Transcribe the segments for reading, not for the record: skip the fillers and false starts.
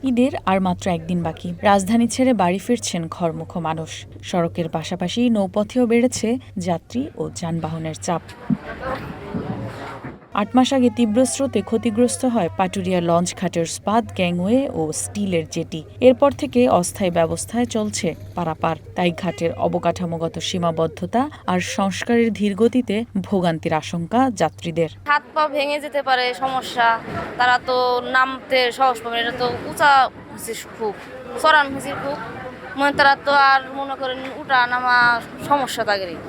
ঈদের আর মাত্র একদিন বাকি। রাজধানী ছেড়ে বাড়ি ফিরছেন ঘরমুখ মানুষ। সড়কের পাশাপাশি নৌপথেও বেড়েছে যাত্রী ও যানবাহনের চাপ। ৮ মাস আগে তীব্র স্রোতে ক্ষতিগ্রস্ত হয় পাটুরিয়া লঞ্চঘাটের স্পাত, গ্যাংওয়ে ও স্টিলের জেটি। এরপর থেকে অস্থায়ী ব্যবস্থায় চলছে পারাপার। তাই ঘাটের অবকাঠামোগত সীমাবদ্ধতা আর সংস্কারের ধীরগতিতে ভোগান্তির আশঙ্কা যাত্রীদের। হাত পা ভেঙে যেতে পারে, সমস্যা। তারা তো নামতে সাহস পাবে, এটা তো উঁচা খুব, চড়ান হয়েছে খুব, মানে তারা তো আর মনে করেন উঠা নামা সমস্যা তাদেরই।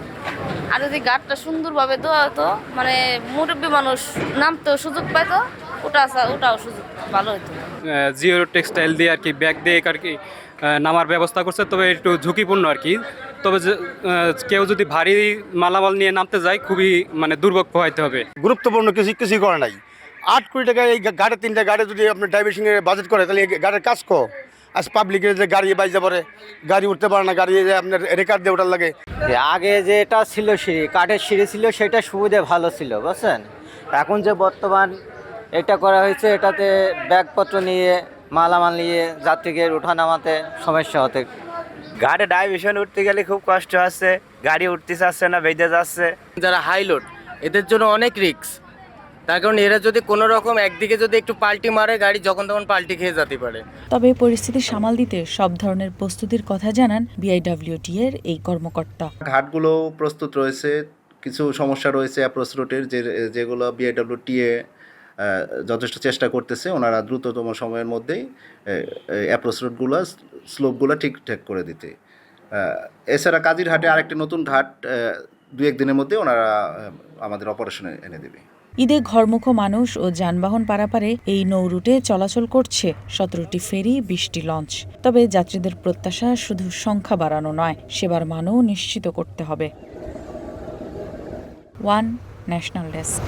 আর যদি ঘাটটা সুন্দরভাবে দেওয়া হতো, মানে মুরব্বী মানুষ নামতেও সুযোগ পাইতো, ওটাও সুযোগ ভালো হতো। জিও টেক্সটাইল দিয়ে আর কি ব্যাগ দিয়ে আর কি নামার ব্যবস্থা করছে, তবে একটু ঝুঁকিপূর্ণ আর কি। তবে কেউ যদি ভারী মালামাল নিয়ে নামতে যায় খুবই মানে দুর্ভোগ পোহাইতে হবে। গুরুত্বপূর্ণ কিছুই করে নাই। 8 কোটি টাকা এই গাড়ি, 3টা গাড়ি যদি আপনার ড্রাইভিংয়ের বাজেট করে, তাহলে এই গাড়ির কাজ কো। আজ পাবলিকের যে গাড়ি বাইজে পড়ে, গাড়ি উঠতে পারে না, গাড়ি যে আপনার রেকার দিয়ে ওঠার লাগে। আগে যেটা ছিল সিঁড়ি, কাঠের সিঁড়ি ছিল, সেটা সুবিধা ভালো ছিল, বুঝছেন। এখন যে বর্তমান এটা করা হয়েছে, এটাতে ব্যাগপত্র নিয়ে মালামাল নিয়ে যাত্রীকে ওঠা নামাতে সমস্যা হতে। ঘাটে ডাইভিশন উঠতে গেলে খুব কষ্ট হচ্ছে, গাড়ি উঠতে চাচ্ছে না, বেঁধে যাচ্ছে। যারা হাই লোড, এদের জন্য অনেক রিস্ক। তার কারণ এরা যদি কোনো রকম একদিকে যদি একটু পাল্টি মারে, গাড়ি যখন তখন পাল্টি খেয়ে যেতে পারে। তবে পরিস্থিতি সামাল দিতে সব ধরনের প্রস্তুতির কথা জানান বিআইডব্লিউটি এর এই কর্মকর্তা। ঘাটগুলো প্রস্তুত রয়েছে, কিছু সমস্যা রয়েছে অ্যাপ্রোচ রুটের, যেগুলো বিআইডব্লিউটিএ যথেষ্ট চেষ্টা করতেছে ওনারা দ্রুততম সময়ের মধ্যেই অ্যাপ্রোচ রুটগুলো, স্লোপগুলো ঠিকঠাক করে দিতে। এছাড়া কাজিরহাটে আরেকটি নতুন ঘাট 2-1 দিনের মধ্যে ওনারা আমাদের অপারেশনে এনে দেবে। ঈদে ঘরমুখ মানুষ ও যানবাহন পারাপারে এই নৌ রুটে চলাচল করছে 17টি ফেরি, 20টি লঞ্চ। তবে যাত্রীদের প্রত্যাশা শুধু সংখ্যা বাড়ানো নয়, সেবার মানও নিশ্চিত করতে হবে। One national desk.